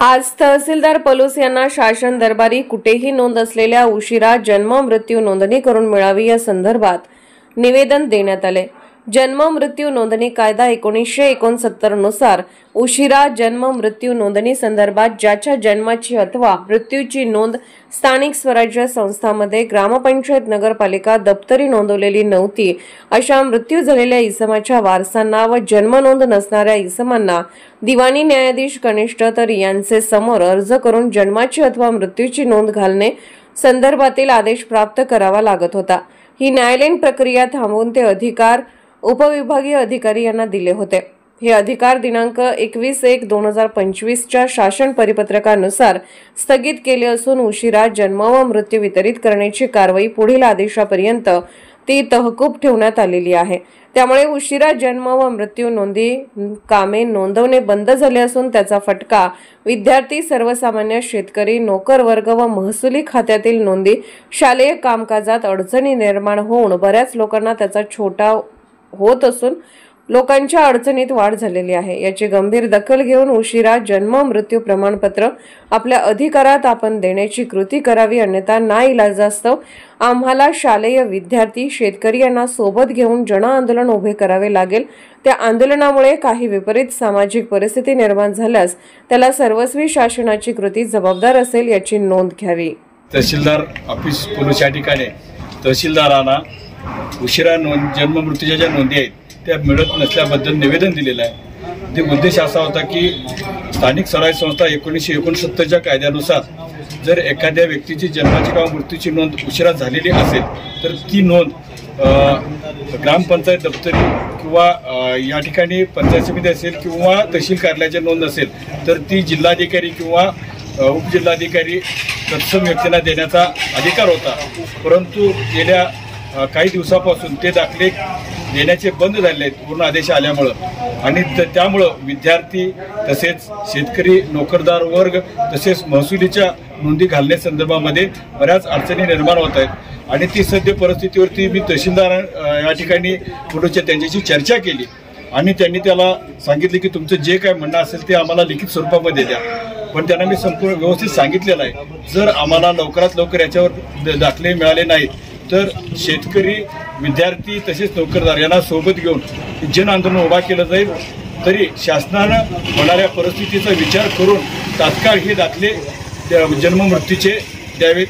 आज तहसीलदार पलूस यांना शासन दरबारी कुठेही नोंद असलेल्या उशिरा जन्म मृत्यू नोंदणी करून मिळावी या संदर्भात निवेदन देण्यात आले। जन्म मृत्यू नोंदणी कायदा 1969 नुसार उशिरा जन्म मृत्यू नोंदणी संदर्भात ज्याच्या जन्माची अथवा मृत्यूची नोंद स्थानिक स्वराज्य संस्थांमध्ये ग्रामपंचायत नगरपालिका दप्तरी नोंदवलेली नव्हती अशा मृत्यू झालेल्या इसमाच्या वारसांना व जन्म नोंद नसणाऱ्या इसमांना दिवाणी न्यायाधीश कनिष्ठ तर यांचे समोर अर्ज करून जन्माची अथवा मृत्यूची नोंद घालणे संदर्भातील आदेश प्राप्त करावा लागत होता। ही न्यायालयीन प्रक्रिया थांबवून ते अधिकार उपविभागीय अधिकारी यांना दिले होते। हे अधिकार दिनांक 21/1/2025 च्या शासन परिपत्रकानुसार स्थगित केले असून उशिरा जन्म व मृत्यू वितरित करण्याची कारवाई पुढील आदेशापर्यंत ती तहकूब ठेवण्यात आलेली आहे। त्यामुळे उशिरा जन्म व मृत्यू नोंदी कामे नोंदवणे बंद झाले असून त्याचा फटका विद्यार्थी, सर्वसामान्य शेतकरी, नोकर वर्ग व महसुली खात्यातील नोंदी, शालेय कामकाजात अडचणी निर्माण होऊन बऱ्याच लोकांना त्याचा छोटा होत असून लोकांच्या अडचणीत वाढ झालेली आहे। याची गंभीर दखल घेऊन उशिरा जन्म मृत्यू प्रमाणपत्र आपल्या अधिकारात आपण देण्याची कृती करावी, अन्यथा नाईलाजास्तव आम्हाला शालेय, विद्यार्थी, शेतकरी यांना सोबत घेऊन जन आंदोलन उभे करावे लागेल। त्या आंदोलनामुळे काही विपरीत सामाजिक परिस्थिती निर्माण झाल्यास त्याला सर्वस्वी शासनाची कृती जबाबदार असेल याची नोंद घ्यावी। तहसीलदार ऑफिस पोलीस या ठिकाणी तहसीलदारांना उशिरा जन्म मृत्यूच्या ज्या नोंदी आहेत त्या मिळत नसल्याबद्दल निवेदन दिलेलं आहे। ते उद्देश असा होता की स्थानिक स्वराज्य संस्था 1969 च्या कायद्यानुसार जर एखाद्या व्यक्तीची जन्माची किंवा मृत्यूची नोंद उशिरा झालेली असेल तर ती नोंद ग्रामपंचायत दप्तरी किंवा या ठिकाणी पंचायत समिती असेल किंवा तहसील कार्यालयाची नोंद असेल तर ती जिल्हाधिकारी किंवा उपजिल्हाधिकारी तत्सम व्यक्तींना देण्याचा अधिकार होता। परंतु गेल्या काही दिवसापासून ते दाखले देण्याचे बंद झाले आहेत पूर्ण आदेश आल्यामुळं, आणि त्यामुळं विद्यार्थी तसेच शेतकरी, नोकरदार वर्ग तसेच महसुलीच्या नोंदी घालण्यासंदर्भामध्ये बऱ्याच अडचणी निर्माण होत आहेत। आणि ती सद्य परिस्थितीवरती मी तहसीलदार या ठिकाणी पुढच्या त्यांच्याशी चर्चा केली आणि त्यांनी त्याला सांगितले की तुमचं जे काय म्हणणं असेल ते आम्हाला लिखित स्वरूपामध्ये द्या। पण त्यांना मी संपूर्ण व्यवस्थित सांगितलेलं आहे, जर आम्हाला लवकरात लवकर याच्यावर दाखले मिळाले नाहीत तर शेतकरी, विद्यार्थी तसेच नोकरदार यांना सोबत घेऊन जन आंदोलन उभा केलं जाईल। तरी शासनानं होणाऱ्या परिस्थितीचा विचार करून तात्काळ हे दाखले जन्म मृत्यूचे द्यावेत